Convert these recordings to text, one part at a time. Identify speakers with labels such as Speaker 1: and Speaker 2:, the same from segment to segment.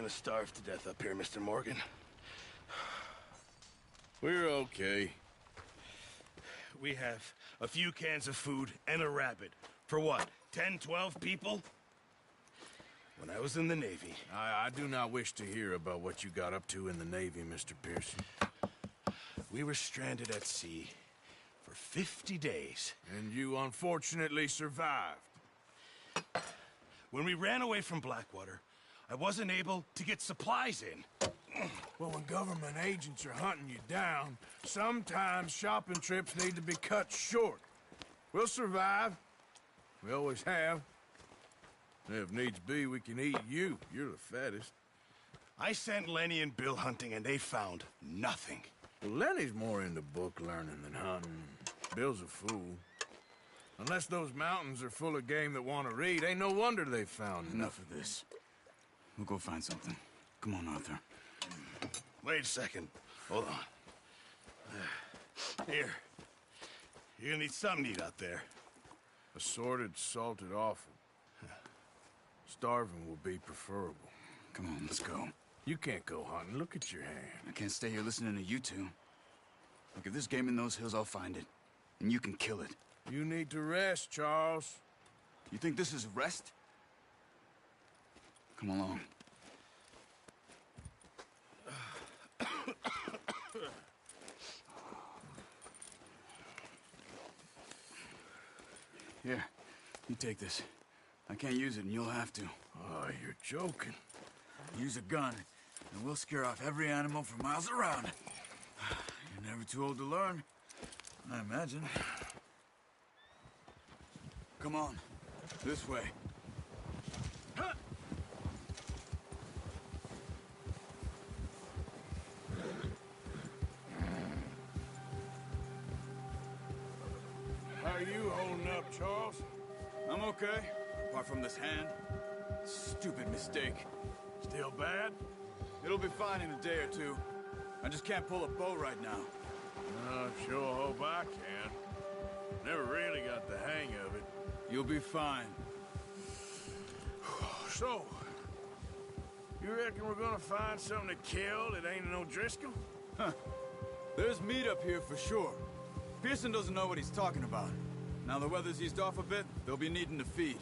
Speaker 1: gonna starve to death up here, Mr. Morgan.
Speaker 2: We're okay.
Speaker 1: We have a few cans of food and a rabbit. For what, 10, 12 people? When I was in the Navy...
Speaker 2: I do not wish to hear about what you got up to in the Navy, Mr. Pearson.
Speaker 1: We were stranded at sea for 50 days.
Speaker 2: And you unfortunately survived.
Speaker 1: When we ran away from Blackwater, I wasn't able to get supplies in.
Speaker 2: Well, when government agents are hunting you down, sometimes shopping trips need to be cut short. We'll survive. We always have. If needs be, we can eat you. You're the fattest.
Speaker 1: I sent Lenny and Bill hunting, and they found nothing.
Speaker 2: Well, Lenny's more into book learning than hunting. Bill's a fool. Unless those mountains are full of game that want to read, ain't no wonder they found
Speaker 3: Enough of this. We'll go find something. Come on, Arthur.
Speaker 1: Wait a second. Hold on. Here. You're gonna need something to eat out there.
Speaker 2: Assorted, salted offal. Starving will be preferable.
Speaker 3: Come on, let's go.
Speaker 2: You can't go hunting. Look at your hand.
Speaker 3: I can't stay here listening to you two. Look, if there's game in those hills, I'll find it. And you can kill it.
Speaker 2: You need to rest, Charles.
Speaker 3: You think this is rest? Come along. Here, you take this. I can't use it, and you'll have to.
Speaker 2: Oh, you're joking.
Speaker 3: Use a gun, and we'll scare off every animal for miles around. You're never too old to learn, I imagine. Come on, this way.
Speaker 2: How are you holding up, Charles?
Speaker 3: I'm okay, apart from this hand. Stupid mistake.
Speaker 2: Still bad?
Speaker 3: It'll be fine in a day or two. I just can't pull a bow right now.
Speaker 2: I sure hope I can. Never really got the hang of it.
Speaker 3: You'll be fine.
Speaker 2: So, you reckon we're gonna find something to kill that ain't no Driscoll?
Speaker 3: Huh. There's meat up here for sure. Pearson doesn't know what he's talking about. Now the weather's eased off a bit, they'll be needing to feed.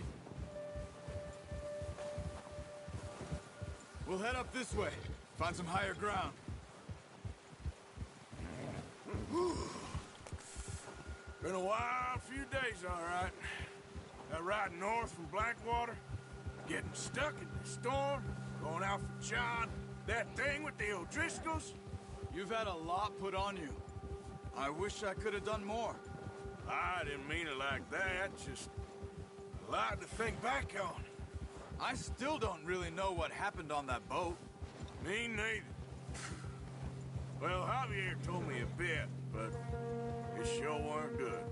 Speaker 3: We'll head up this way, find some higher ground.
Speaker 2: Been a wild few days, all right. That ride north from Blackwater, getting stuck in the storm, going out for John, that thing with the O'Driscolls.
Speaker 3: You've had a lot put on you. I wish I could have done more.
Speaker 2: I didn't mean it like that, just a lot to think back on.
Speaker 3: I still don't really know what happened on that boat.
Speaker 2: Me neither. Well, Javier told me a bit, but it sure weren't good.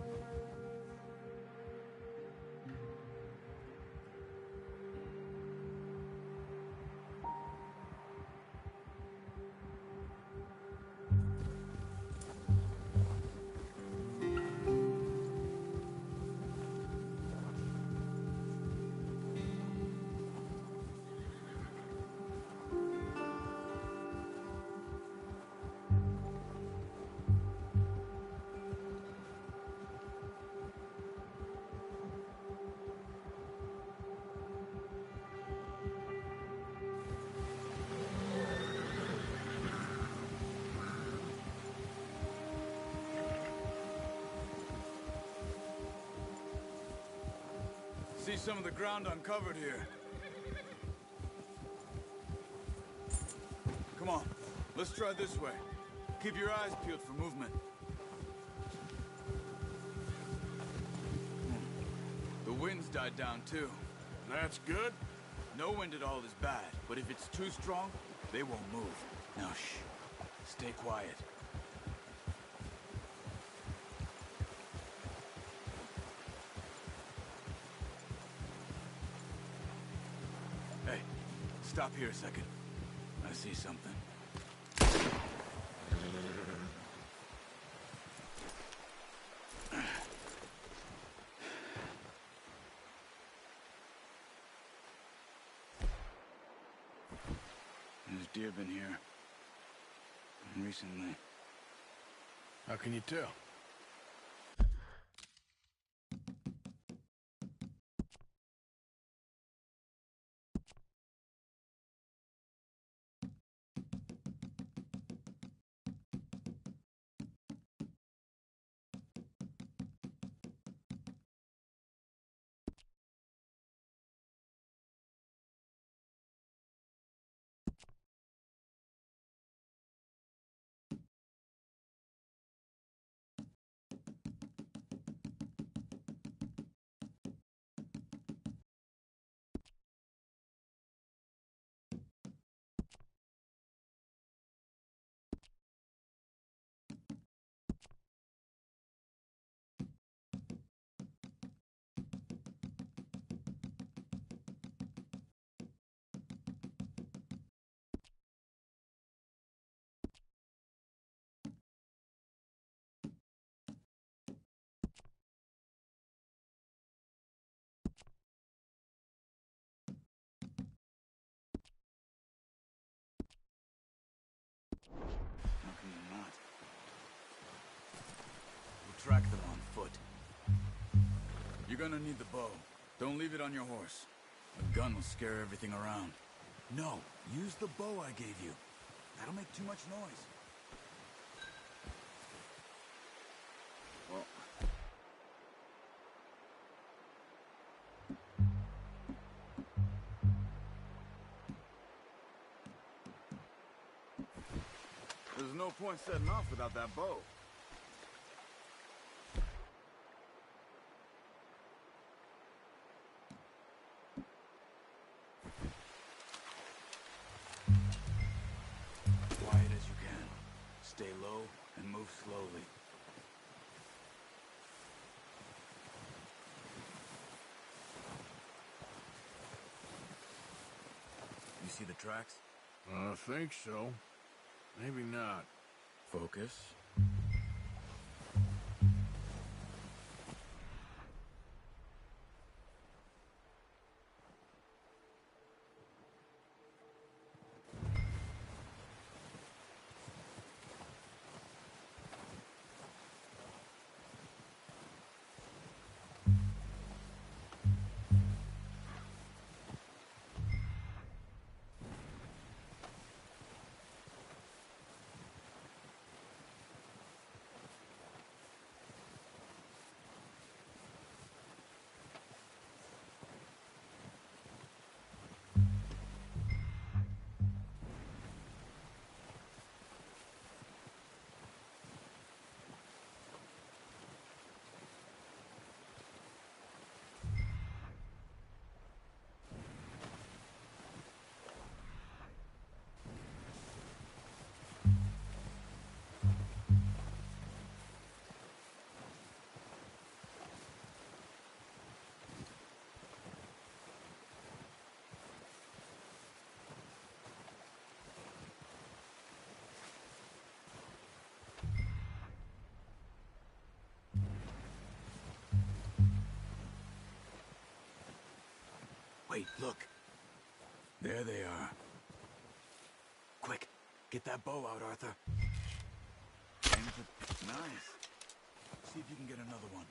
Speaker 3: See some of the ground uncovered here. Come on, let's try this way. Keep your eyes peeled for movement. The wind's died down too.
Speaker 2: That's good.
Speaker 3: No wind at all is bad, but if it's too strong, they won't move. Now shh, stay quiet. Hey, stop here a second. I see something. deer been here? Recently.
Speaker 2: How can you tell?
Speaker 3: How can you not? We'll track them on foot. You're gonna need the bow. Don't leave it on your horse. A gun will scare everything around. No, use the bow I gave you. That'll make too much noise. Well... There's no point setting off without that bow. Quiet as you can. Stay low and move slowly. You see the tracks?
Speaker 2: I think so. Maybe not.
Speaker 3: Focus. Wait, look. There they are. Quick, get that bow out, Arthur. Aim for... Nice. See if you can get another one.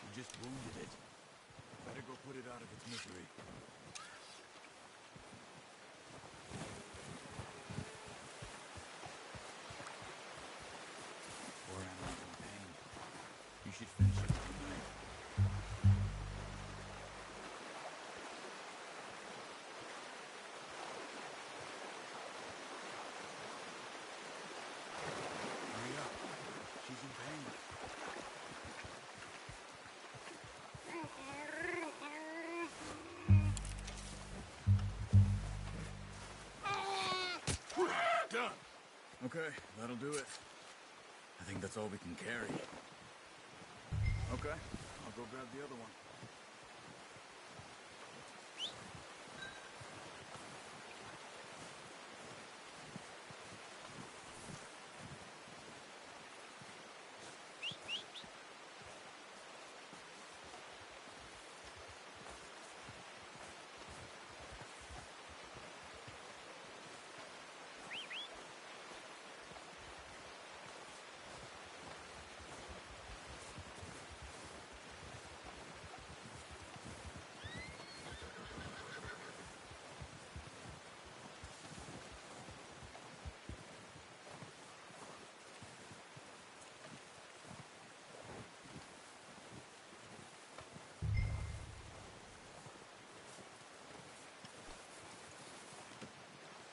Speaker 3: You just wounded it. out of its misery. Poor animal's in pain. You should finish it tonight. Hurry up. She's in pain.
Speaker 2: Done.
Speaker 3: Okay, that'll do it. I think that's all we can carry. Okay, I'll go grab the other one.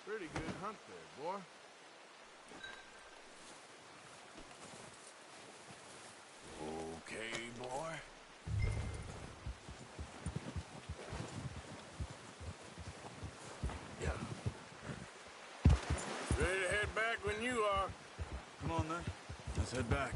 Speaker 2: Pretty good hunt there, boy. Okay, boy. Yeah. Ready to head back when you are.
Speaker 3: Come on then, let's head back.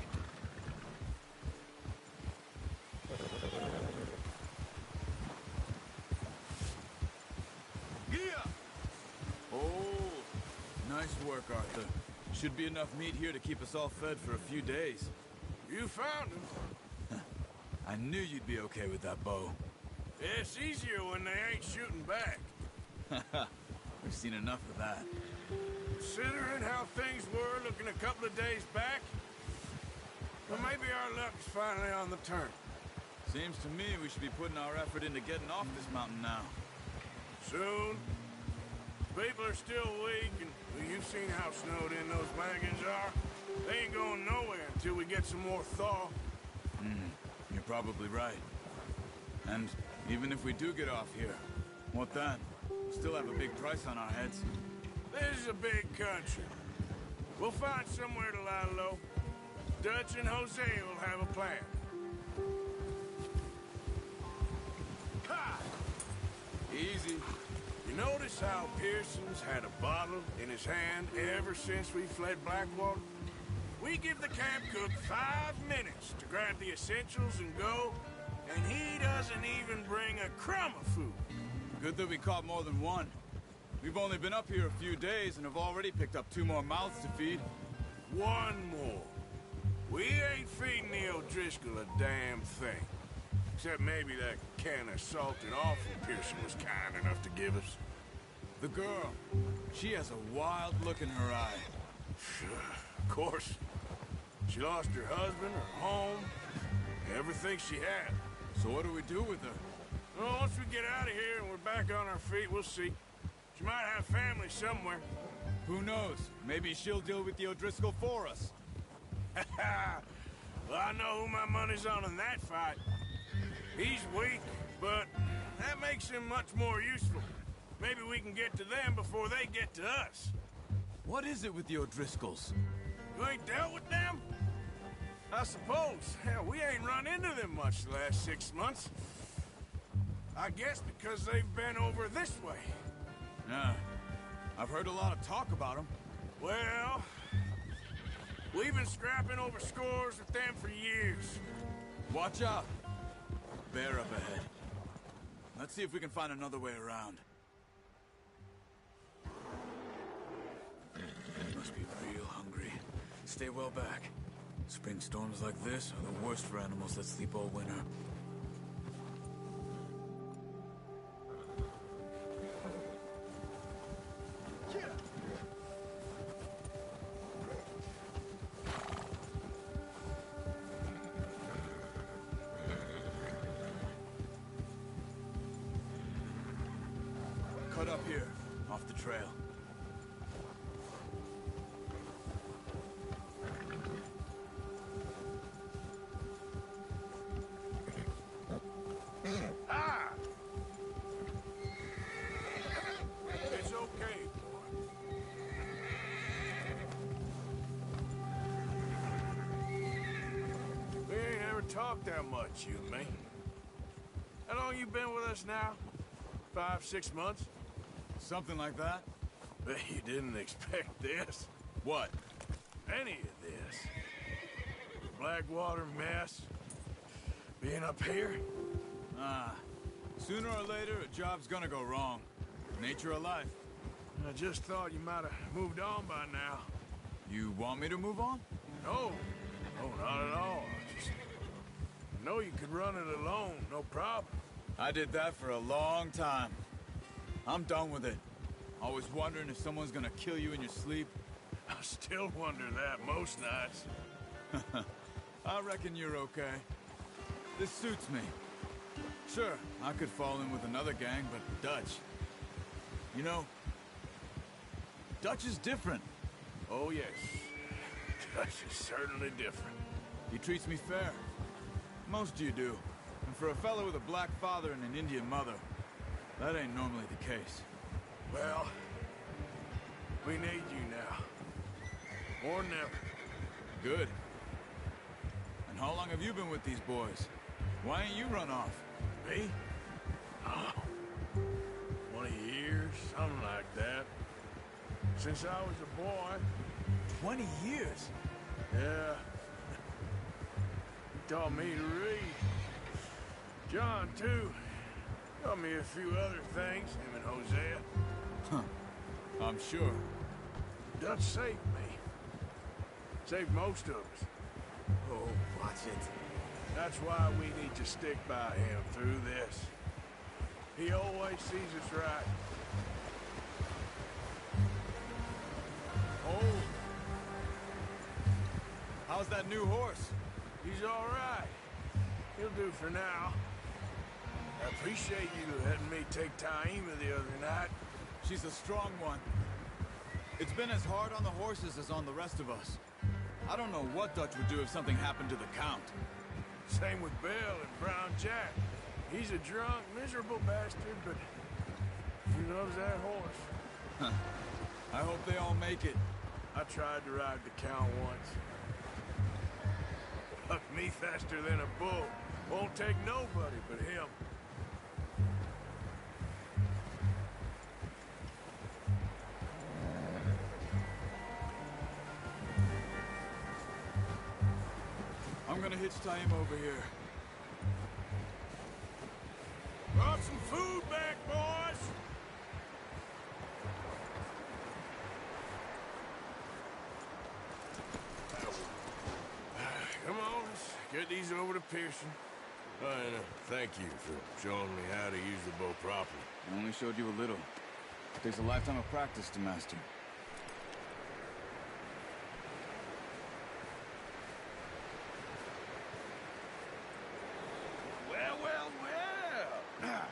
Speaker 3: Nice work, Arthur. Should be enough meat here to keep us all fed for a few days.
Speaker 2: You found him.
Speaker 3: I knew you'd be okay with that bow.
Speaker 2: It's easier when they ain't shooting back.
Speaker 3: We've seen enough of that.
Speaker 2: Considering how things were looking a couple of days back, well, maybe our luck's finally on the turn.
Speaker 3: Seems to me we should be putting our effort into getting off this mountain now.
Speaker 2: Soon. People are still weak, and well, you've seen how snowed in those wagons are. They ain't going nowhere until we get some more thaw.
Speaker 3: You're probably right. And even if we do get off here, what then? We still have a big price on our heads.
Speaker 2: This is a big country. We'll find somewhere to lie low. Dutch and Jose will have a plan. Ha!
Speaker 3: Easy.
Speaker 2: You notice how Pearson's had a bottle in his hand ever since we fled Blackwater? We give the camp cook 5 minutes to grab the essentials and go, and he doesn't even bring a crumb of food.
Speaker 3: Good that we caught more than one. We've only been up here a few days and have already picked up 2 more mouths to feed.
Speaker 2: 1 more. We ain't feeding the O'Driscoll a damn thing. Except maybe that can of salted offal Pearson was kind enough to give us.
Speaker 3: The girl, she has a wild look in her eye.
Speaker 2: Of course. She lost her husband, her home, everything she had.
Speaker 3: So what do we do with her?
Speaker 2: Well, once we get out of here and we're back on our feet, we'll see. She might have family somewhere.
Speaker 3: Who knows? Maybe she'll deal with the O'Driscoll for us.
Speaker 2: Well, I know who my money's on in that fight. He's weak, but that makes him much more useful. Maybe we can get to them before they get to us.
Speaker 3: What is it with the O'Driscolls?
Speaker 2: You ain't dealt with them? I suppose. Hell, we ain't run into them much the last 6 months. I guess because they've been over this way.
Speaker 3: Yeah. I've heard a lot of talk about them.
Speaker 2: Well, we've been scrapping over scores with them for years.
Speaker 3: Watch out. Bear up ahead. Let's see if we can find another way around. You must be real hungry. Stay well back. Spring storms like this are the worst for animals that sleep all winter. cut up here, off the trail.
Speaker 2: Ah! It's okay, boy. We ain't ever talked that much, you and me. How long you been with us now? 5, 6 months?
Speaker 3: Something like that?
Speaker 2: Bet you didn't expect this.
Speaker 3: What?
Speaker 2: Any of this. Blackwater mess. Being up here.
Speaker 3: Ah. Sooner or later, a job's gonna go wrong. Nature of life.
Speaker 2: I just thought you might have moved on by now.
Speaker 3: You want me to move on?
Speaker 2: No. No, not at all. I know you could run it alone, no problem.
Speaker 3: I did that for a long time. I'm done with it. Always wondering if someone's gonna kill you in your sleep.
Speaker 2: I still wonder that most nights.
Speaker 3: I reckon you're okay. This suits me. Sure, I could fall in with another gang, but Dutch... You know, Dutch is different.
Speaker 2: Oh, yes. Dutch is certainly different.
Speaker 3: He treats me fair. Most of you do. And for a fellow with a black father and an Indian mother, that ain't normally the case.
Speaker 2: Well, we need you now. More than ever.
Speaker 3: Good. And how long have you been with these boys? Why ain't you run off?
Speaker 2: Me? Oh, 20 years, something like that. Since I was a boy.
Speaker 3: 20 years?
Speaker 2: Yeah. He taught me to read. John, too. Taught me a few other things, him and Hosea.
Speaker 3: Huh. I'm sure.
Speaker 2: Dutch saved me. Saved most of us.
Speaker 3: Oh, watch it.
Speaker 2: That's why we need to stick by him through this. He always sees us right.
Speaker 3: Oh. How's that new horse?
Speaker 2: He's all right. He'll do for now. I appreciate you letting me take Taima the other night.
Speaker 3: She's a strong one. It's been as hard on the horses as on the rest of us. I don't know what Dutch would do if something happened to the Count.
Speaker 2: Same with Bill and Brown Jack. He's a drunk, miserable bastard, but he loves that horse.
Speaker 3: I hope they all make it.
Speaker 2: I tried to ride the Count once. Bucked me faster than a bull. Won't take nobody but him.
Speaker 3: I'm gonna hitch Taima over here.
Speaker 2: Brought some food back, boys! Come on, let's get these over to Pearson. And thank you for showing me how to use the bow properly.
Speaker 3: I only showed you a little. It takes a lifetime of practice to master.
Speaker 2: Well, well, well!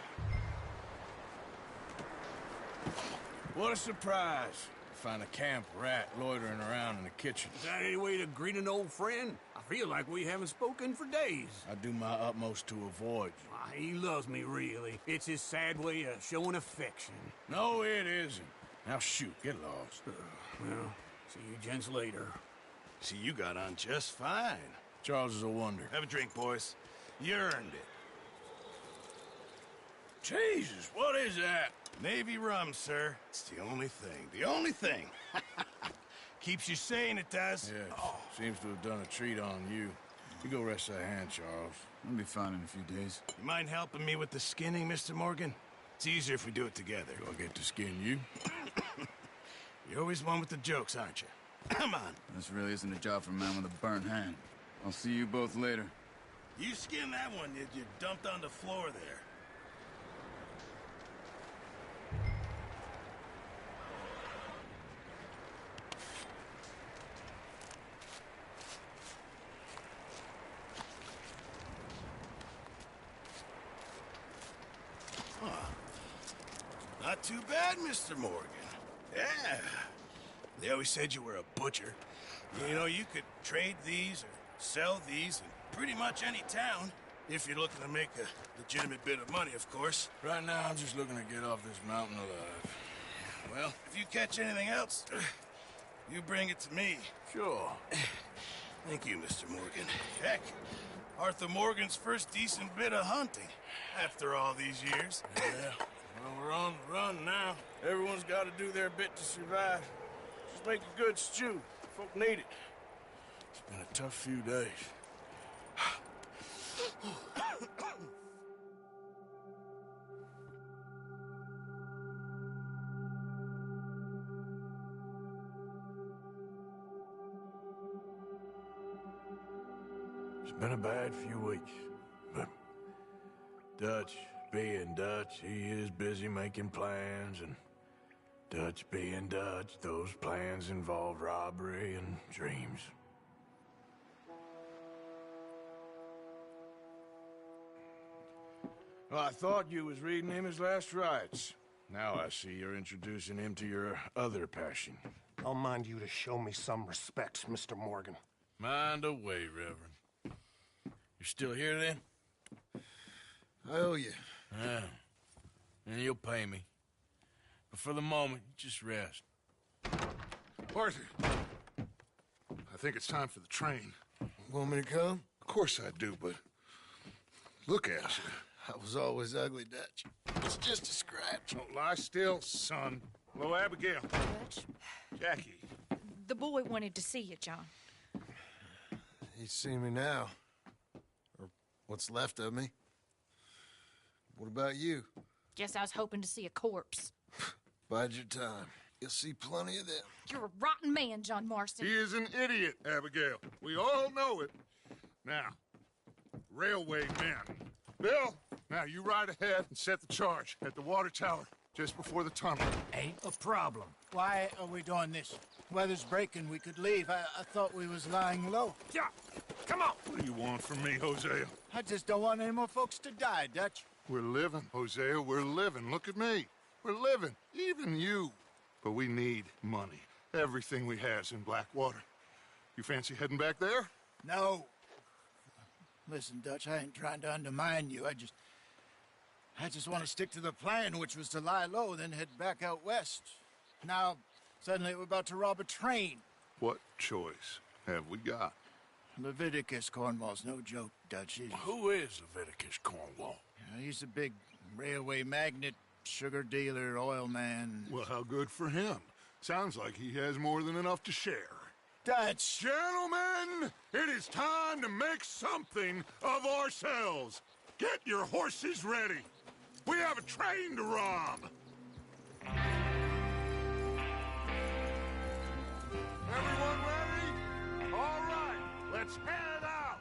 Speaker 2: What a surprise. Find a camp rat loitering around in the kitchen.
Speaker 4: Is that any way to greet an old friend? I feel like we haven't spoken for days.
Speaker 2: I do my utmost to avoid you.
Speaker 4: Ah, he loves me, really. It's his sad way of showing affection.
Speaker 2: No, it isn't. Now shoot, get lost.
Speaker 4: Well, see you gents later.
Speaker 1: See, you got on just fine.
Speaker 2: Charles is a wonder.
Speaker 1: Have a drink, boys. You earned it.
Speaker 2: Jesus, what is that?
Speaker 1: Navy rum, sir. It's the only thing. The only thing. Keeps you sane, it does.
Speaker 2: Yes, seems to have done a treat on you. You go rest that hand, Charles.
Speaker 3: I'll be fine in a few days.
Speaker 1: You mind helping me with the skinning, Mr. Morgan? It's easier if we do it together.
Speaker 2: Do I get to skin you?
Speaker 1: You're always one with the jokes, aren't you? Come on.
Speaker 3: This really isn't a job for a man with a burnt hand. I'll see you both later.
Speaker 1: You skinned that one you dumped on the floor there. Not too bad, Mr. Morgan. Yeah. They always said you were a butcher. You know, you could trade these or sell these in pretty much any town. If you're looking to make a legitimate bit of money, of course.
Speaker 2: Right now, I'm just looking to get off this mountain alive.
Speaker 1: Well, if you catch anything else, you bring it to me.
Speaker 2: Sure.
Speaker 1: Thank you, Mr. Morgan. Heck, Arthur Morgan's first decent bit of hunting after all these years.
Speaker 2: Yeah. Well, we're on the run now. Everyone's got to do their bit to survive. Just make a good stew. Folk need it. It's been a tough few days. It's been a bad few weeks, but Dutch being Dutch, he is busy making plans, and Dutch being Dutch, those plans involve robbery and dreams. Well, I thought you was reading him his last rites. Now I see you're introducing him to your other passion.
Speaker 5: I'll mind you to show me some respect, Mr. Morgan.
Speaker 2: Mind away, Reverend. You're still here, then?
Speaker 1: I owe you.
Speaker 2: Yeah. And you'll pay me. But for the moment, just rest.
Speaker 6: Arthur, I think it's time for the train.
Speaker 1: Want me to come?
Speaker 6: Of course I do, but look at you.
Speaker 1: I was always ugly, Dutch. It's just a scratch.
Speaker 6: Don't lie still, son. Hello, Abigail.
Speaker 7: Dutch,
Speaker 6: Jackie.
Speaker 7: the boy wanted to see you, John.
Speaker 8: He's seen me now. Or what's left of me. What about you?
Speaker 7: Guess I was hoping to see a corpse.
Speaker 8: Bide your time. You'll see plenty of them.
Speaker 7: You're a rotten man, John Marston.
Speaker 6: He is an idiot, Abigail. We all know it. Now, railway men. Bill, now you ride ahead and set the charge at the water tower just before the tunnel.
Speaker 9: Ain't a problem. Why are we doing this? Weather's breaking. We could leave. I thought we was lying low.
Speaker 6: Yeah, come on. What do you want from me, Hosea?
Speaker 9: I just don't want any more folks to die, Dutch.
Speaker 6: We're living, Hosea. We're living. Look at me. We're living. Even you. But we need money. Everything we has in Blackwater. You fancy heading back there?
Speaker 9: No. Listen, Dutch, I ain't trying to undermine you. I just want to stick to the plan, which was to lie low, then head back out west. Now, suddenly we're about to rob a train.
Speaker 6: What choice have we got?
Speaker 9: Leviticus Cornwall's no joke, Dutch.
Speaker 2: Who is Leviticus Cornwall?
Speaker 9: He's a big railway magnate, sugar dealer, oil man.
Speaker 6: Well, how good for him. Sounds like he has more than enough to share.
Speaker 9: Dutch!
Speaker 6: Gentlemen, it is time to make something of ourselves. Get your horses ready. We have a train to rob. Everyone ready? All right, let's head out.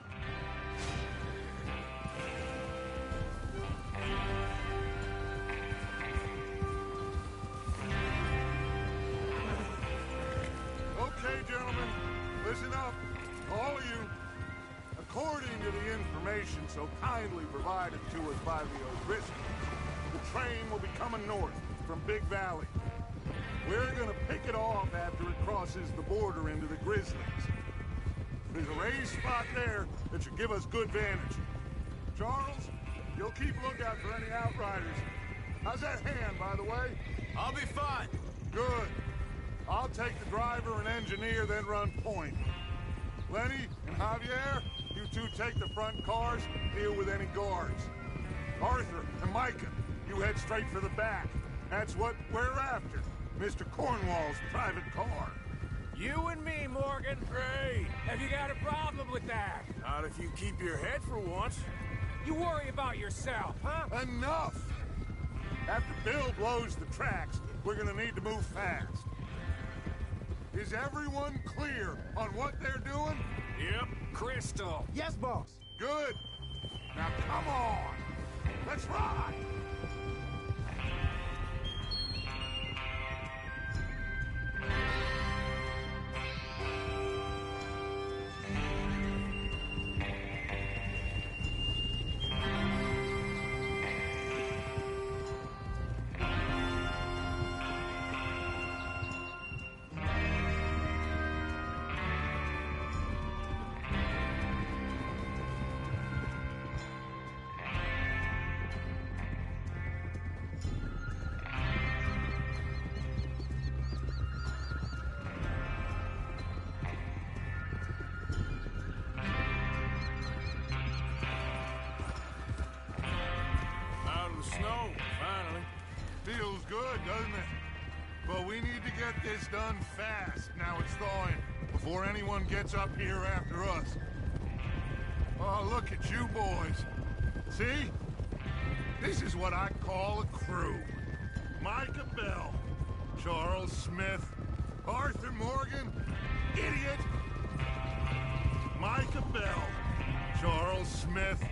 Speaker 6: Okay, gentlemen, listen up, all of you. According to the information so kindly provided to us by the O'Driscolls, the train will be coming north from Big Valley. We're gonna pick it off after it crosses the border into the Grizzlies. There's a raised spot there that should give us good vantage. Charles, you'll keep lookout for any outriders. How's that hand, by the way?
Speaker 3: I'll be fine.
Speaker 6: Good. I'll take the driver and engineer, then run point. Lenny and Javier, you two take the front cars, deal with any guards. Arthur and Micah, you head straight for the back. That's what we're after. Mr. Cornwall's private car.
Speaker 9: You and me, Morgan.
Speaker 4: Great. Have you got a problem with that?
Speaker 2: Not if you keep your head for once.
Speaker 4: You worry about yourself, huh?
Speaker 6: Enough! After Bill blows the tracks, we're gonna need to move fast. Is everyone clear on what they're doing?
Speaker 4: Yep. Crystal.
Speaker 9: Yes, boss.
Speaker 6: Good. Now come on. Let's ride. good, doesn't it? But we need to get this done fast. Now it's thawing, before anyone gets up here after us. Oh, look at you boys. See? This is what I call a crew. Micah Bell, Charles Smith, Arthur Morgan, idiot! Micah Bell, Charles Smith,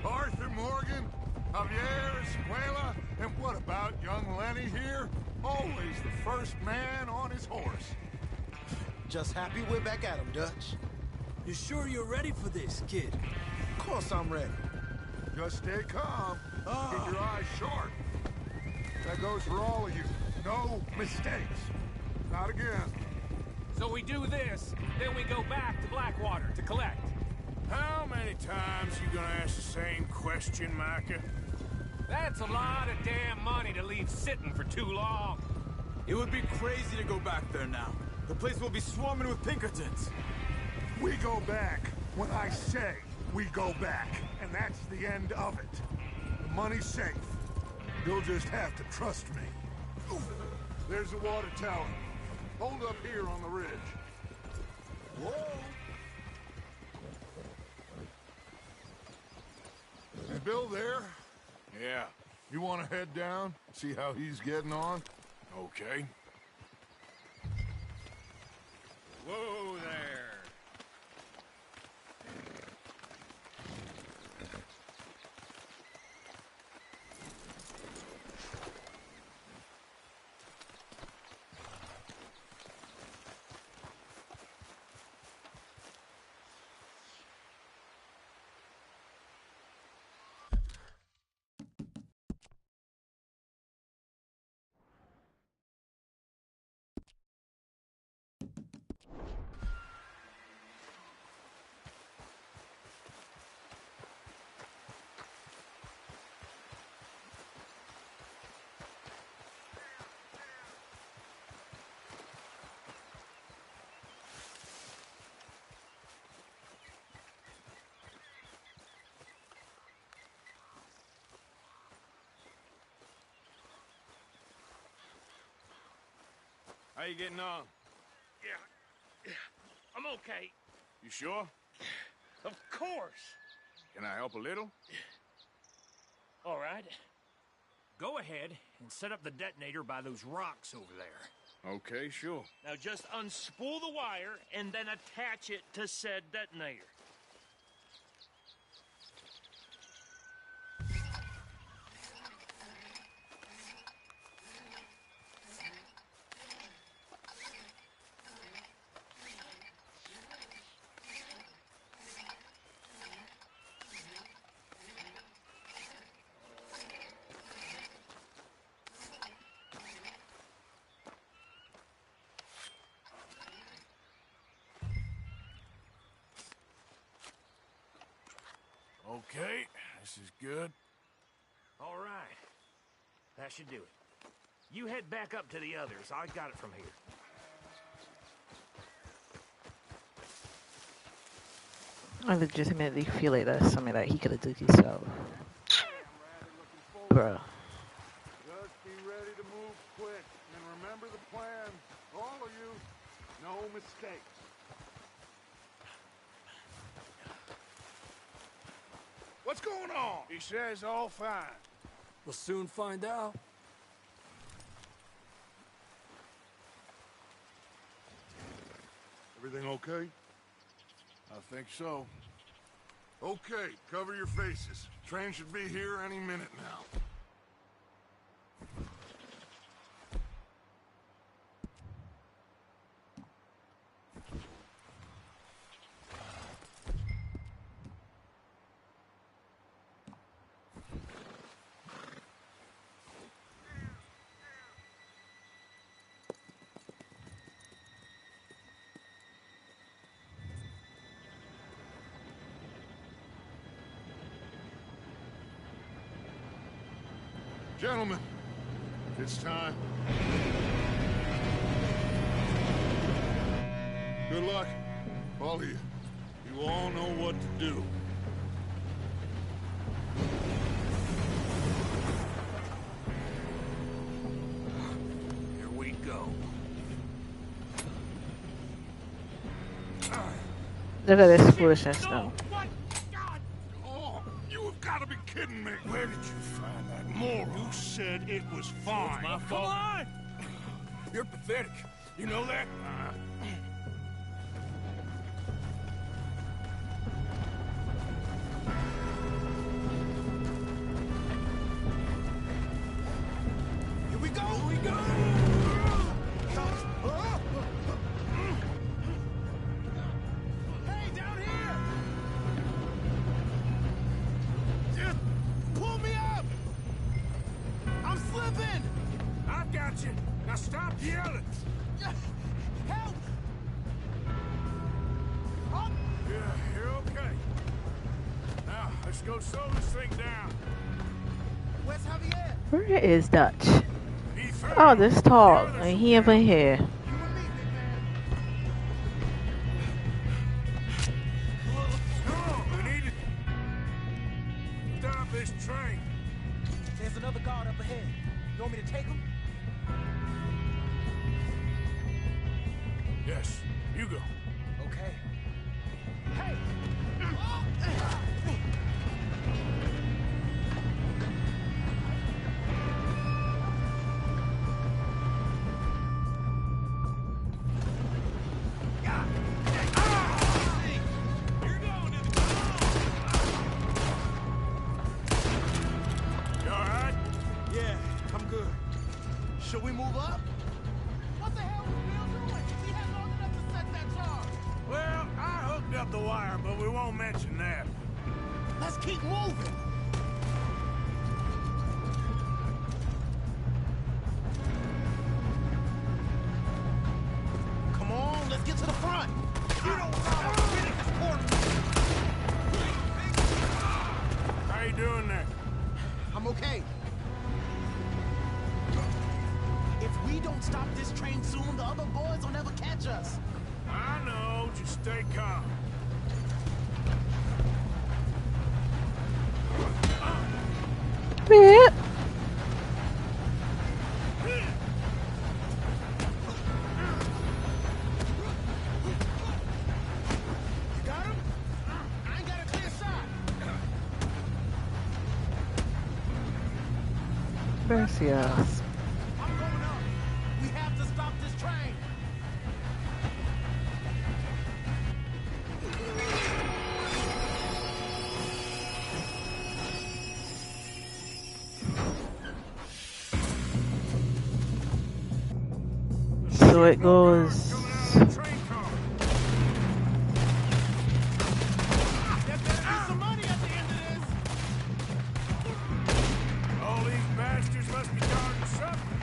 Speaker 6: Arthur Morgan, Javier Escuela, and what about young Lenny here? Always the first man on his horse.
Speaker 10: Just happy we're back at him, Dutch.
Speaker 4: You sure you're ready for this, kid?
Speaker 10: Of course I'm ready.
Speaker 6: Just stay calm. Keep your eyes sharp. That goes for all of you. No mistakes. Not again.
Speaker 11: So we do this, then we go back to Blackwater to collect.
Speaker 2: How many times you gonna ask the same question, Micah?
Speaker 11: That's a lot of damn money to leave sitting for too long.
Speaker 3: It would be crazy to go back there now. The place will be swarming with Pinkertons.
Speaker 6: We go back when I say we go back, and that's the end of it. The money's safe. You'll just have to trust me. There's the water tower. Hold up here on the ridge. Whoa! Is Bill there?
Speaker 2: Yeah.
Speaker 6: You want to head down? See how he's getting on?
Speaker 2: Okay.
Speaker 11: Whoa there.
Speaker 2: How you getting on?
Speaker 11: Yeah, I'm okay.
Speaker 2: You sure?
Speaker 11: Of course.
Speaker 2: Can I help a little?
Speaker 11: All right. Go ahead and set up the detonator by those rocks over there.
Speaker 2: Okay, sure.
Speaker 11: Now just unspool the wire and then attach it to said detonator.
Speaker 2: Okay, this is good.
Speaker 11: All right. That should do it. You head back up to the others. I got it from here.
Speaker 12: I legitimately feel like that's something that he could have done himself. Bruh.
Speaker 6: Just be ready to move quick. And remember the plan. All of you, no mistakes.
Speaker 2: What's going on? He says all fine.
Speaker 4: We'll soon find out.
Speaker 6: Everything okay?
Speaker 2: I think so.
Speaker 6: Okay, cover your faces. Train should be here any minute now. Gentlemen, it's time. Good luck, all of you. You all know what to do. go.
Speaker 12: Look at this foolishness now.
Speaker 6: What? God! Oh, you have got to be kidding me.
Speaker 2: Where did you find that moron?
Speaker 6: You said it was fine.
Speaker 2: My
Speaker 6: Come
Speaker 2: fault.
Speaker 6: on!
Speaker 2: You're pathetic. You know that?
Speaker 10: Here we go! Here we go! Hey, down here! Just pull me up! I'm slipping!
Speaker 2: I've got you. Now stop yelling.
Speaker 10: Help! Oh.
Speaker 2: Yeah, you're okay. Now, let's go slow this thing down.
Speaker 10: Where's Javier?
Speaker 12: Where is Dutch?
Speaker 2: He threw
Speaker 12: Oh,
Speaker 2: him.
Speaker 12: this tall,
Speaker 2: The others
Speaker 12: and
Speaker 2: will
Speaker 12: he
Speaker 2: get
Speaker 12: up in
Speaker 2: him.
Speaker 12: here.
Speaker 10: You and me, big man.
Speaker 2: Come on, we need to stop this train.
Speaker 10: There's another guard up ahead. You want me to take him?
Speaker 2: Yes, you go.
Speaker 10: Okay. Hey!
Speaker 2: You all right?
Speaker 10: Yeah, I'm good. Should we move up? What the hell was Bill doing? He had long enough to set that charge.
Speaker 2: Well, I hooked up the wire, but we won't mention that.
Speaker 10: Let's keep moving. Come on, let's get to the front. You don't know how to finish this portal.
Speaker 2: How you doing there?
Speaker 10: I'm okay. If we don't stop this train soon, the other boys will never catch us.
Speaker 2: I know. Just stay calm.
Speaker 12: Bit.
Speaker 10: You got him? I ain't got a clear shot.
Speaker 12: Gracias.
Speaker 10: I'm going up. We have to stop this train.
Speaker 12: So it goes.
Speaker 2: Coming out of the train car.
Speaker 10: There better be some money at the end of this.
Speaker 2: All these bastards must be guarding something.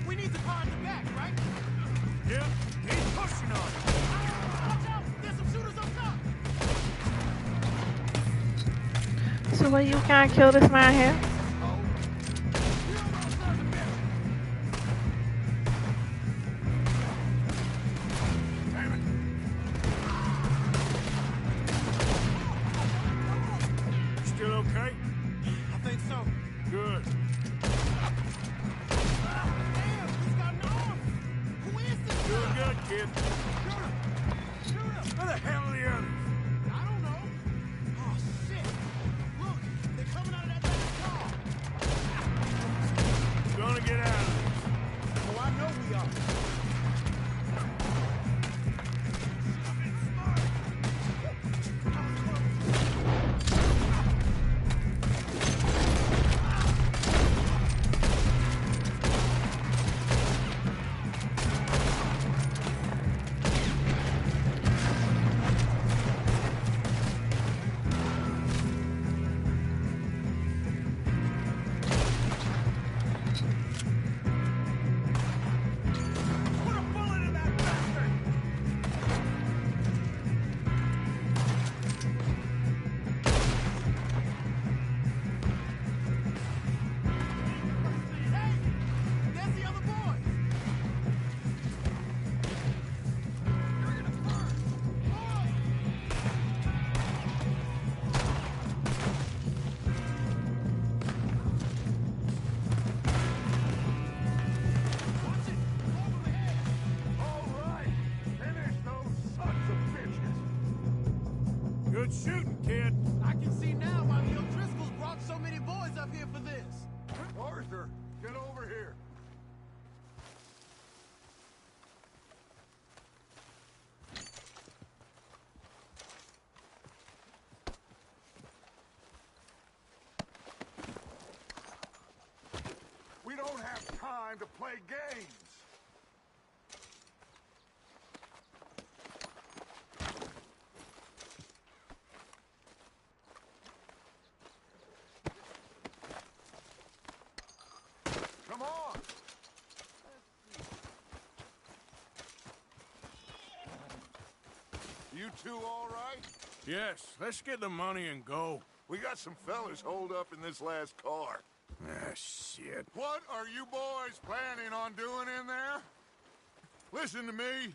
Speaker 10: We need to car in the back, right?
Speaker 2: Yep, keep pushing on it.
Speaker 10: Watch out! There's some shooters up top.
Speaker 12: So what, you can't kill this man here?
Speaker 2: Damn it. You still okay?
Speaker 10: I think so.
Speaker 2: Good.
Speaker 10: Damn, he's got an arm. Who is this
Speaker 2: Doing
Speaker 10: guy?
Speaker 2: good, kid.
Speaker 10: Shoot him!
Speaker 2: Where the hell are the others?
Speaker 10: I don't know. Oh, shit. Look, they're coming out of that last car.
Speaker 2: Gonna get out of this.
Speaker 10: Oh, I know we are.
Speaker 2: quit shooting, kid.
Speaker 10: I can see now why the O'Driscolls brought so many boys up here for this.
Speaker 6: Arthur, get over here. We don't have time to play games. Come on. You two all right?
Speaker 2: Yes, let's get the money and go.
Speaker 6: We got some fellas holed up in this last car.
Speaker 2: Ah, shit.
Speaker 6: What are you boys planning on doing in there? Listen to me.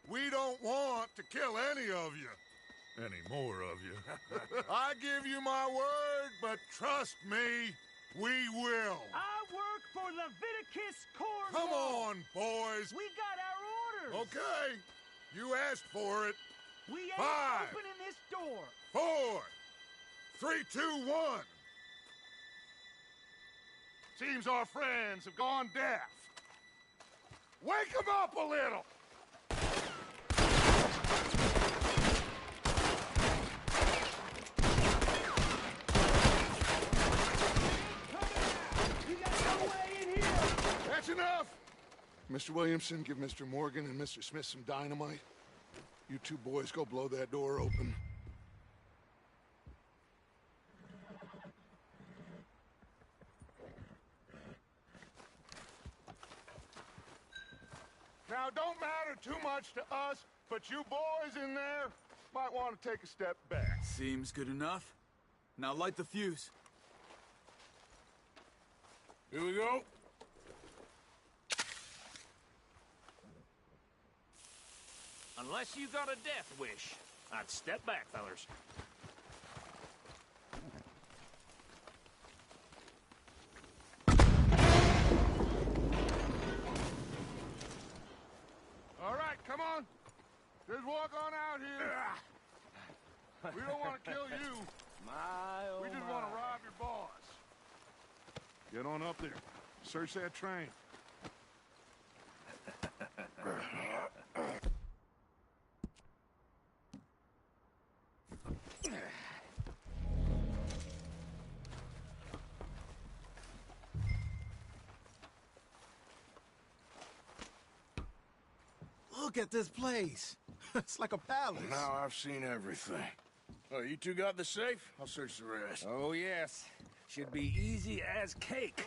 Speaker 6: We don't want to kill any of you. Any more of you. I give you my word, but trust me, we will.
Speaker 11: I work for Leviticus Corps.
Speaker 6: Come on, boys.
Speaker 11: We got our orders.
Speaker 6: Okay. You asked for it.
Speaker 11: We ain't
Speaker 6: 5,
Speaker 11: opening this door.
Speaker 6: 4, 3, 2, 1. Seems our friends have gone deaf. Wake them up a little.
Speaker 11: You got no way in here.
Speaker 6: That's enough. Mr. Williamson, give Mr. Morgan and Mr. Smith some dynamite. You two boys go blow that door open. Now, don't matter too much to us, but you boys in there might want to take a step back.
Speaker 3: Seems good enough. Now light the fuse.
Speaker 2: Here we go.
Speaker 11: Unless you got a death wish, I'd step back, fellers.
Speaker 6: All right, come on. Just walk on out here. We don't want to kill you. We just want to rob your boss. Get on up there. Search that train.
Speaker 10: Look at this place. It's like a palace.
Speaker 2: Now I've seen everything. Oh, you two got the safe? I'll search the rest.
Speaker 13: Oh, yes. Should be easy as cake.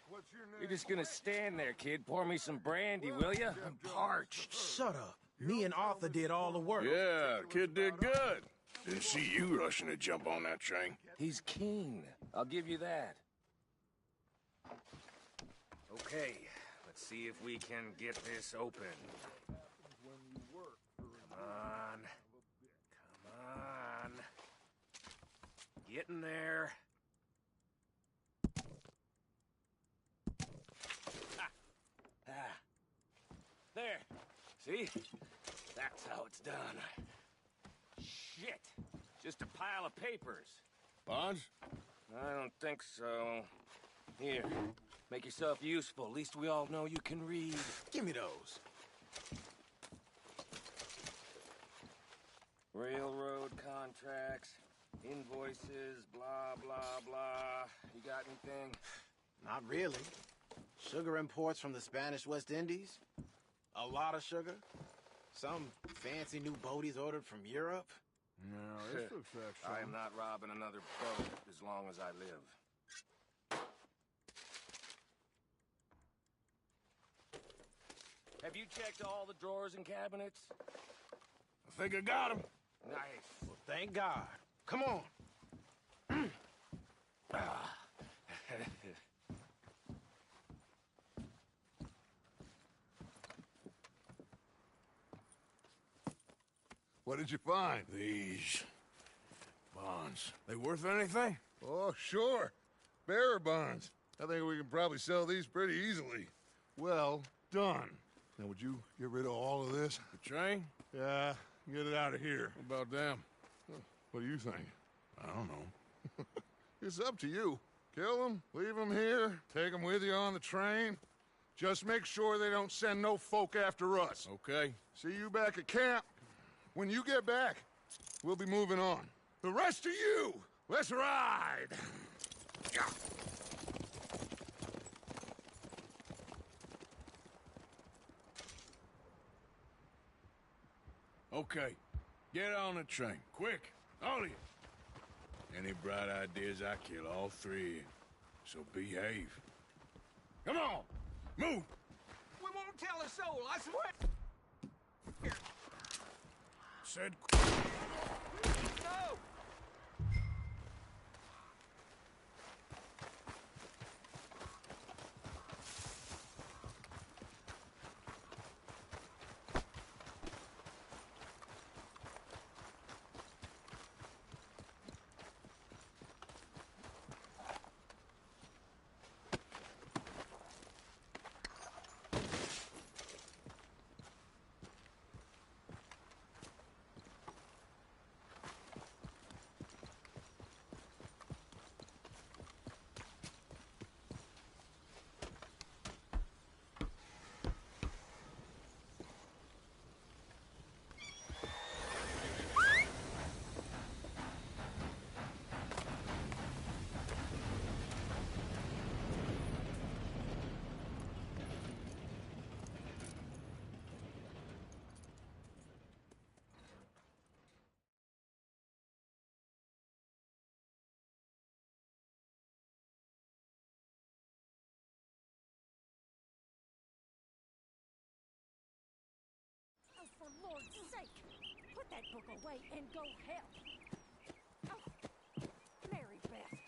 Speaker 6: What's your name?
Speaker 13: You're just gonna stand there, kid. Pour me some brandy, will ya?
Speaker 10: I'm parched. Shut up. Me and Arthur did all the work.
Speaker 2: Yeah, the kid did good. Didn't see you rushing to jump on that train.
Speaker 13: He's keen. I'll give you that. Okay, let's see if we can get this open. Come on. Come on. Get in there. Ah. There. See? That's how it's done. Shit. Just a pile of papers.
Speaker 2: Bonds?
Speaker 13: I don't think so. Here. Make yourself useful. At least we all know you can read.
Speaker 10: Give me those.
Speaker 13: Railroad contracts, invoices, blah, blah, blah. You got anything?
Speaker 10: Not really. Sugar imports from the Spanish West Indies. A lot of sugar. Some fancy new boaties ordered from Europe.
Speaker 2: No, this looks like
Speaker 13: I am not robbing another boat as long as I live. Have you checked all the drawers and cabinets?
Speaker 2: I think I got him.
Speaker 13: Nice.
Speaker 10: Well, thank God. Come on.
Speaker 6: What did you find?
Speaker 2: These bonds. They worth anything?
Speaker 6: Oh, sure. Bearer bonds. I think we can probably sell these pretty easily. Well done. Now, would you get rid of all of this?
Speaker 2: The train?
Speaker 6: Yeah, get it out of here.
Speaker 2: What about them?
Speaker 6: What do you think? I don't know. It's up to you. Kill them, leave them here, take them with you on the train. Just make sure they don't send no folk after us.
Speaker 2: Okay.
Speaker 6: See you back at camp. When you get back, we'll be moving on. The rest of you, let's ride!
Speaker 2: Okay. Get on the train. Quick. All of you. Any bright ideas, I kill all three of you. So behave. Come on! Move!
Speaker 4: We won't tell a soul, I swear!
Speaker 2: Said...
Speaker 4: No!
Speaker 14: For Lord's sake, put that book away and go help. Oh, Mary Beth.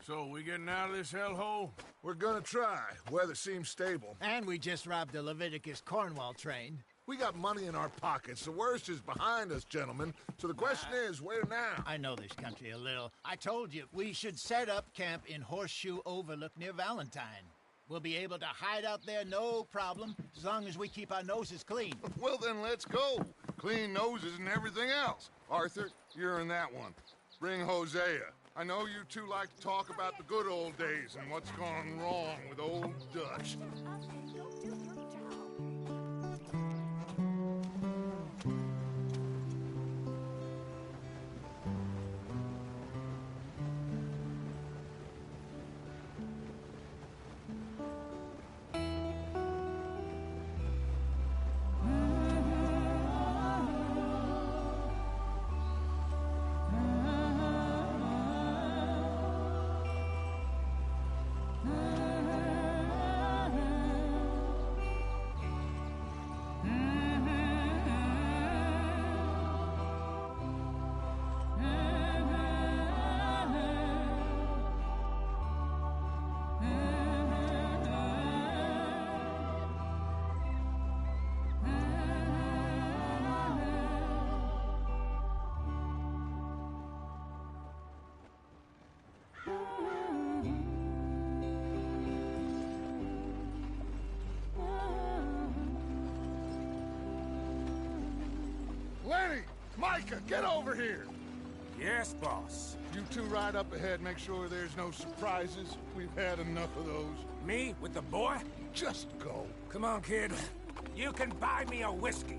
Speaker 2: So, we getting out of this hellhole?
Speaker 6: We're gonna try. Weather seems stable.
Speaker 9: And we just robbed the Leviticus Cornwall train.
Speaker 6: We got money in our pockets. The worst is behind us, gentlemen. So the question is, where now?
Speaker 9: I know this country a little. I told you, we should set up camp in Horseshoe Overlook near Valentine. We'll be able to hide out there, no problem, as long as we keep our noses clean.
Speaker 6: Well, then let's go. Clean noses and everything else. Arthur, you're in that one. Bring Hosea. I know you two like to talk about the good old days and what's gone wrong with old Dutch. Lenny! Micah, get over here!
Speaker 11: Yes, boss.
Speaker 6: You two ride up ahead, make sure there's no surprises. We've had enough of those.
Speaker 11: Me? With the boy?
Speaker 6: Just go.
Speaker 11: Come on, kid. You can buy me a whiskey.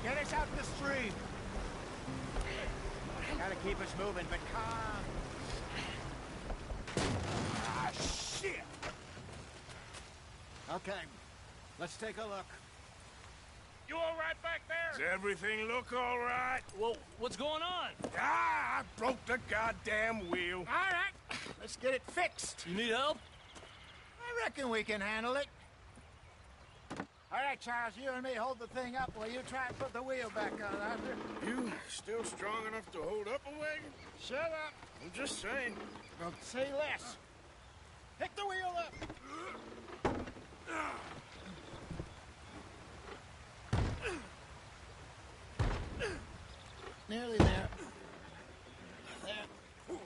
Speaker 9: Get us out in the stream. Gotta keep us moving, but calm.
Speaker 11: Ah, shit!
Speaker 9: Okay, let's take a look.
Speaker 11: You all right back
Speaker 2: Does
Speaker 11: there?
Speaker 2: everything look all right?
Speaker 11: Well, what's going on?
Speaker 2: Ah, I broke the goddamn wheel.
Speaker 9: All right, let's get it fixed.
Speaker 11: You need help?
Speaker 9: I reckon we can handle it. All right, Charles, you and me hold the thing up while you try and put the wheel back on, Arthur.
Speaker 2: You still strong enough to hold up a wagon?
Speaker 9: Shut up.
Speaker 2: I'm just saying.
Speaker 9: Well, say less. Pick the wheel up. Nearly there. There.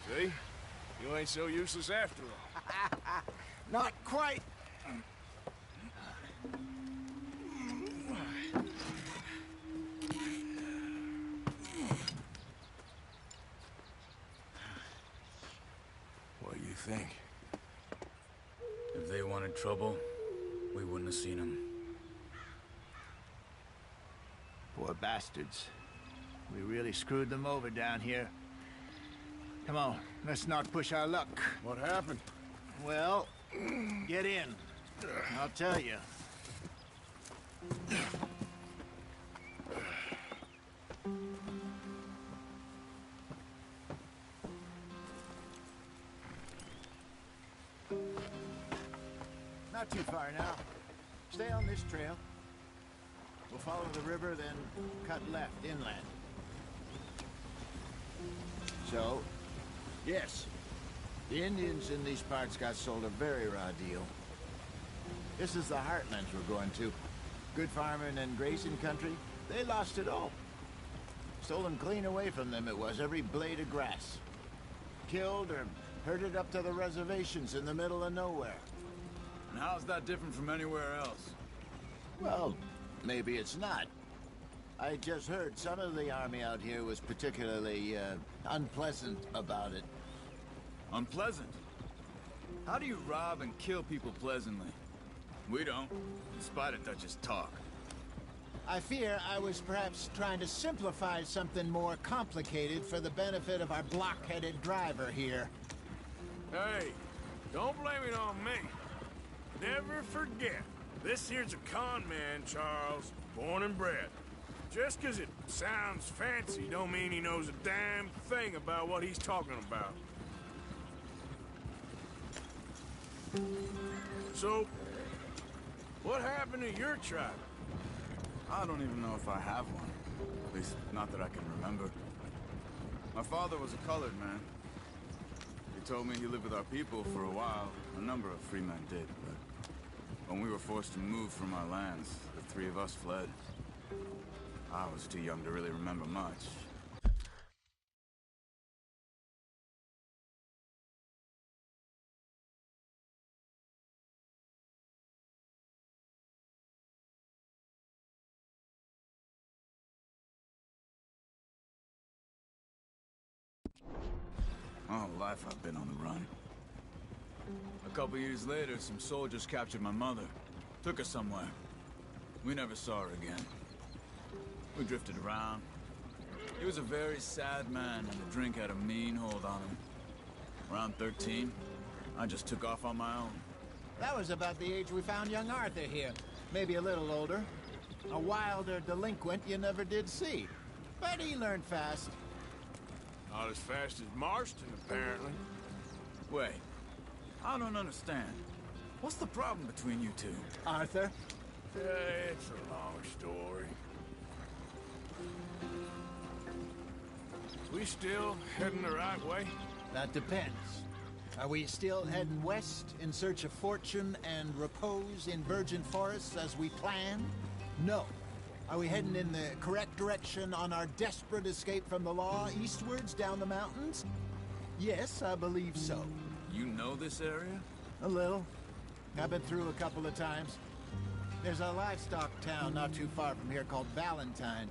Speaker 2: See? You ain't so useless after all.
Speaker 9: Not quite.
Speaker 2: What do you think?
Speaker 3: If they wanted trouble, we wouldn't have seen them.
Speaker 9: Poor bastards. We really screwed them over down here. Come on, let's not push our luck.
Speaker 2: What happened?
Speaker 9: Well, get in. I'll tell you. Not too far now. Stay on this trail. We'll follow the river, then cut left inland. So, yes, the Indians in these parts got sold a very raw deal. This is the heartlands we're going to. Good farming and grazing country, they lost it all. Stolen clean away from them it was, every blade of grass. Killed or herded up to the reservations in the middle of nowhere.
Speaker 3: And how's that different from anywhere else?
Speaker 9: Well, maybe it's not. I just heard some of the army out here was particularly, unpleasant about it.
Speaker 3: Unpleasant? How do you rob and kill people pleasantly? We don't, in spite of Dutch's talk.
Speaker 9: I fear I was perhaps trying to simplify something more complicated for the benefit of our block-headed driver here.
Speaker 2: Hey, don't blame it on me. Never forget, this here's a con man, Charles, born and bred. Just 'cause it sounds fancy don't mean he knows a damn thing about what he's talking about. So, what happened to your tribe?
Speaker 3: I don't even know if I have one. At least, not that I can remember. My father was a colored man. He told me he lived with our people for a while. A number of free men did, but when we were forced to move from our lands, the three of us fled. I was too young to really remember much. My whole life I've been on the run. A couple years later, some soldiers captured my mother. Took her somewhere. We never saw her again. We drifted around. He was a very sad man, and the drink had a mean hold on him. Around 13, I just took off on my own.
Speaker 9: That was about the age we found young Arthur here. Maybe a little older. A wilder delinquent you never did see. But he learned fast.
Speaker 2: Not as fast as Marston, apparently.
Speaker 3: Wait, I don't understand. What's the problem between you two?
Speaker 9: Arthur?
Speaker 2: It's a long story. We still heading the right way?
Speaker 9: That depends. Are we still heading west in search of fortune and repose in virgin forests as we planned? No. Are we heading in the correct direction on our desperate escape from the law eastwards down the mountains? Yes, I believe so.
Speaker 3: You know this area?
Speaker 9: A little. I've been through a couple of times. There's a livestock town not too far from here called Valentine.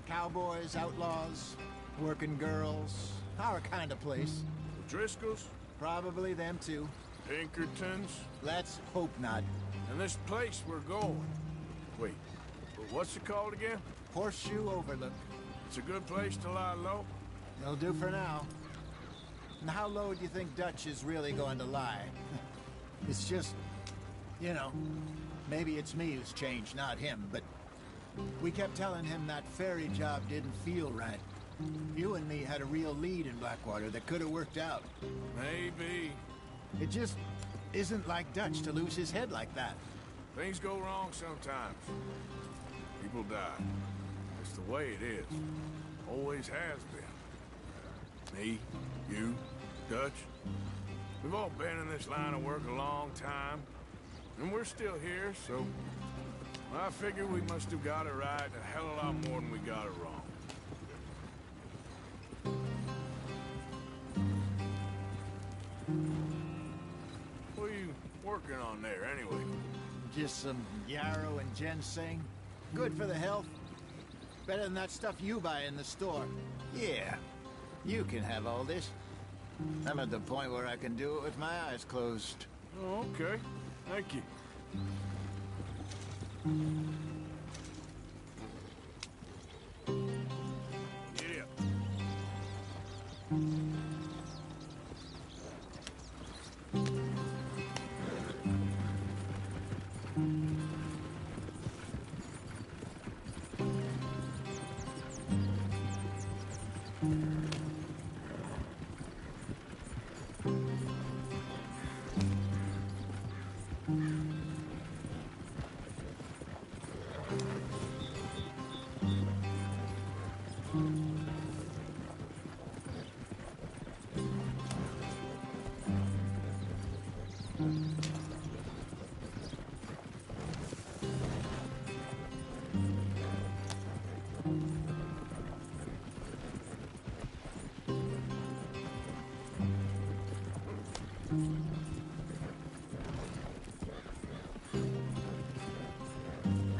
Speaker 9: Cowboys, outlaws, working girls, our kind of place.
Speaker 2: The Driscolls?
Speaker 9: Probably them too.
Speaker 2: Pinkertons?
Speaker 9: Let's hope not.
Speaker 2: And this place we're going. Wait, but what's it called again?
Speaker 9: Horseshoe Overlook.
Speaker 2: It's a good place to lie low?
Speaker 9: It'll do for now. And how low do you think Dutch is really going to lie? It's just... You know, maybe it's me who's changed, not him, but we kept telling him that ferry job didn't feel right. You and me had a real lead in Blackwater that could have worked out.
Speaker 2: Maybe.
Speaker 9: It just isn't like Dutch to lose his head like that.
Speaker 2: Things go wrong sometimes. People die. It's the way it is. Always has been. Me, you, Dutch. We've all been in this line of work a long time. And we're still here, so... I figure we must have got it right a hell of a lot more than we got it wrong. What are you working on there, anyway?
Speaker 9: Just some yarrow and ginseng. Good for the health. Better than that stuff you buy in the store. Yeah, you can have all this. I'm at the point where I can do it with my eyes closed.
Speaker 2: Oh, okay. Thank you. Yeah.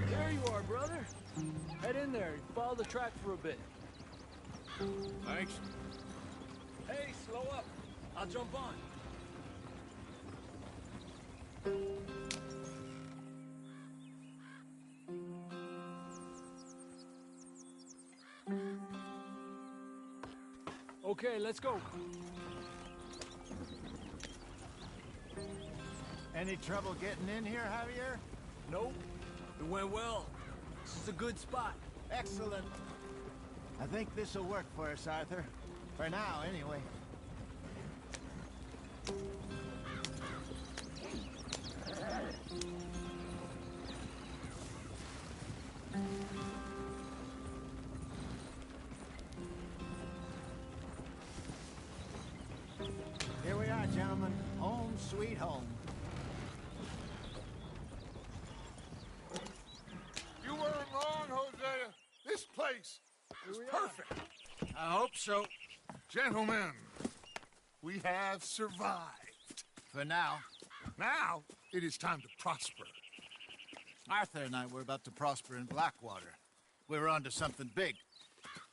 Speaker 15: There you are, brother. Head in there. Follow the track for a bit.
Speaker 2: Thanks.
Speaker 15: Hey, slow up. I'll jump on. Okay, let's go.
Speaker 9: Any trouble getting in here, Javier?
Speaker 15: Nope. It went well. This is a good spot.
Speaker 9: Excellent. I think this'll work for us, Arthur. For now, anyway. Here we are, gentlemen. Home sweet home.
Speaker 6: You weren't wrong, Hosea. This place is perfect.
Speaker 9: I hope so.
Speaker 6: Gentlemen, we have survived.
Speaker 9: For now.
Speaker 6: Now, it is time to prosper.
Speaker 9: Arthur and I were about to prosper in Blackwater. We were onto something big.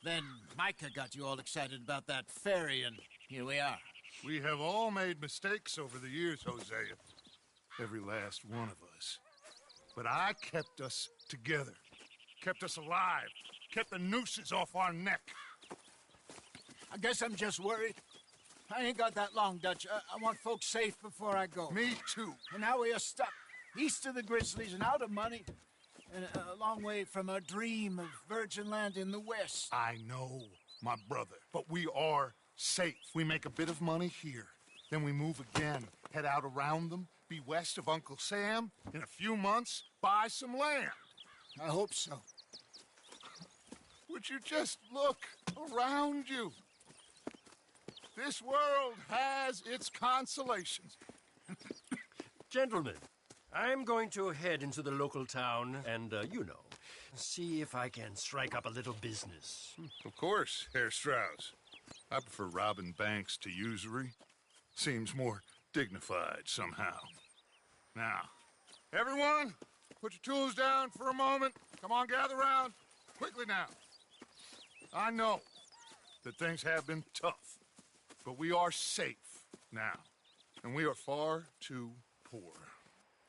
Speaker 9: Then Micah got you all excited about that ferry, and here we are.
Speaker 6: We have all made mistakes over the years, Hosea. Every last one of us. But I kept us together. Kept us alive. Kept the nooses off our neck.
Speaker 9: I guess I'm just worried. I ain't got that long, Dutch. I want folks safe before I go.
Speaker 6: Me too.
Speaker 9: And now we are stuck east of the Grizzlies and out of money. And a long way from our dream of virgin land in the west.
Speaker 6: I know, my brother. But we are safe. We make a bit of money here. Then we move again. Head out around them. Be west of Uncle Sam. In a few months, buy some land.
Speaker 9: I hope so.
Speaker 6: Would you just look around you? This world has its consolations.
Speaker 11: Gentlemen, I'm going to head into the local town and, see if I can strike up a little business.
Speaker 6: Of course, Herr Strauss. I prefer robbing banks to usury. Seems more dignified somehow. Now, everyone, put your tools down for a moment. Come on, gather round. Quickly now. I know that things have been tough, but we are safe now, and we are far too poor.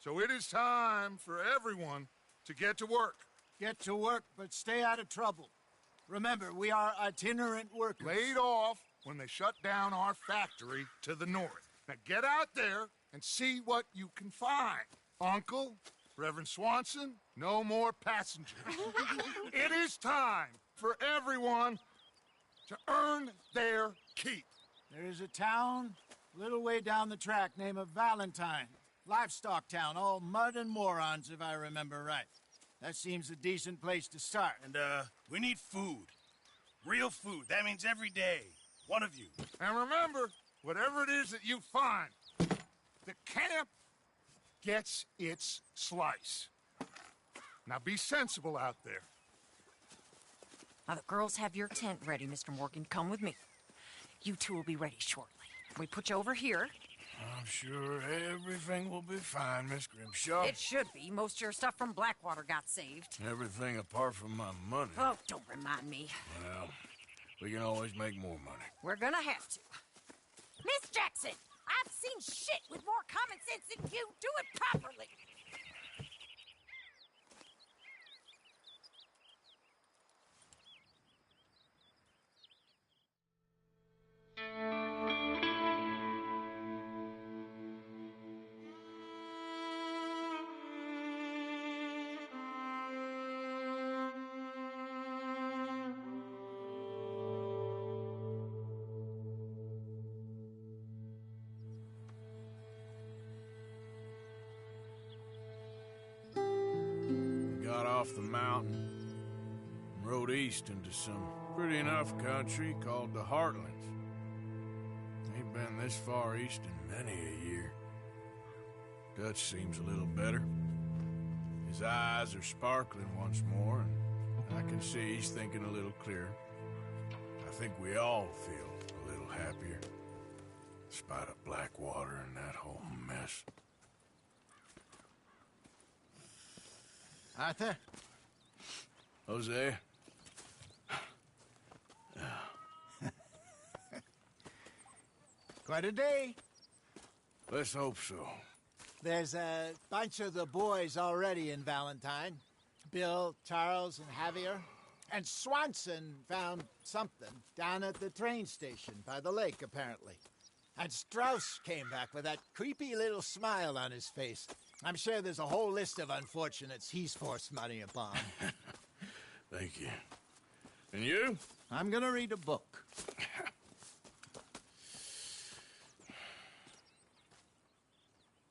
Speaker 6: So it is time for everyone to get to work.
Speaker 9: Get to work, but stay out of trouble. Remember, we are itinerant workers.
Speaker 6: Laid off when they shut down our factory to the north. Now get out there and see what you can find. Uncle, Reverend Swanson, no more passengers. It is time for everyone to earn their keep.
Speaker 9: There is a town a little way down the track named Valentine. Livestock town, all mud and morons, if I remember right. That seems a decent place to start.
Speaker 1: And, we need food. Real food. That means every day. One of you.
Speaker 6: And remember, whatever it is that you find, the camp gets its slice. Now be sensible out there.
Speaker 16: Now the girls have your tent ready, Mr. Morgan. Come with me. You two will be ready shortly. We put you over here.
Speaker 2: I'm sure everything will be fine, Miss Grimshaw.
Speaker 16: It should be. Most of your stuff from Blackwater got saved.
Speaker 2: Everything apart from my money.
Speaker 16: Oh, don't remind me.
Speaker 2: Well, we can always make more money.
Speaker 16: We're gonna have to. Miss Jackson, I've seen shit with more common sense than you. Do it properly.
Speaker 2: Got off the mountain and rode east into some pretty enough country called the Heartlands. Ain't been this far east in many a year. Dutch seems a little better. His eyes are sparkling once more, and I can see he's thinking a little clearer. I think we all feel a little happier, in spite of Blackwater and that whole mess.
Speaker 9: Arthur?
Speaker 2: Hosea?
Speaker 9: Quite a day.
Speaker 2: Let's hope so.
Speaker 9: There's a bunch of the boys already in Valentine. Bill, Charles, and Javier. And Swanson found something down at the train station by the lake, apparently. And Strauss came back with that creepy little smile on his face. I'm sure there's a whole list of unfortunates he's forced money upon.
Speaker 2: Thank you. And you?
Speaker 9: I'm gonna read a book.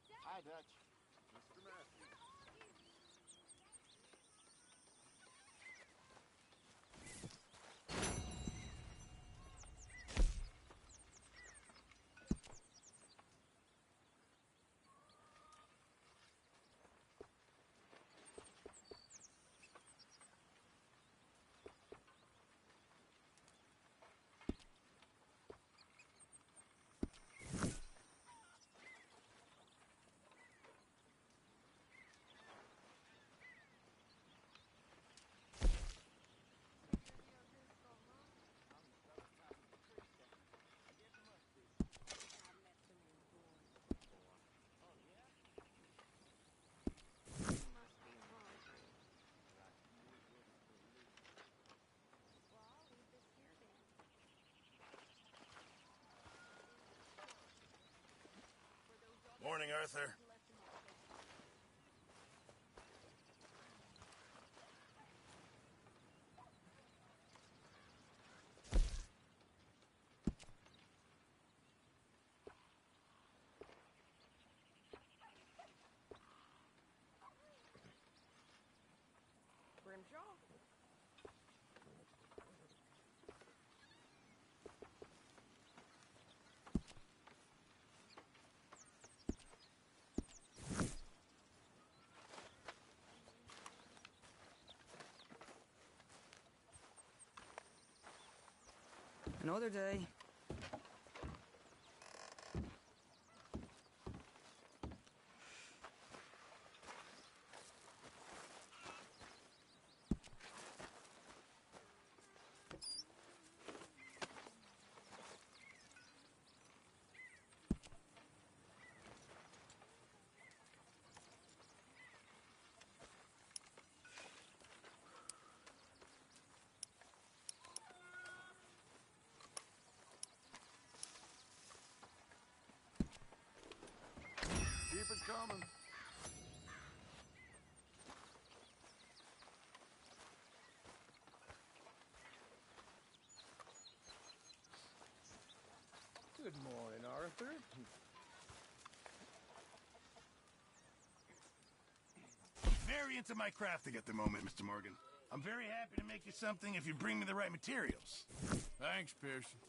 Speaker 9: Hi, Dutch. Mr. Matthews.
Speaker 1: Morning, Arthur.
Speaker 16: Grimshaw?
Speaker 17: Another day.
Speaker 6: Keep it coming.
Speaker 15: Good morning, Arthur.
Speaker 1: Very into my crafting at the moment, Mr. Morgan. I'm very happy to make you something if you bring me the right materials.
Speaker 2: Thanks, Pearson.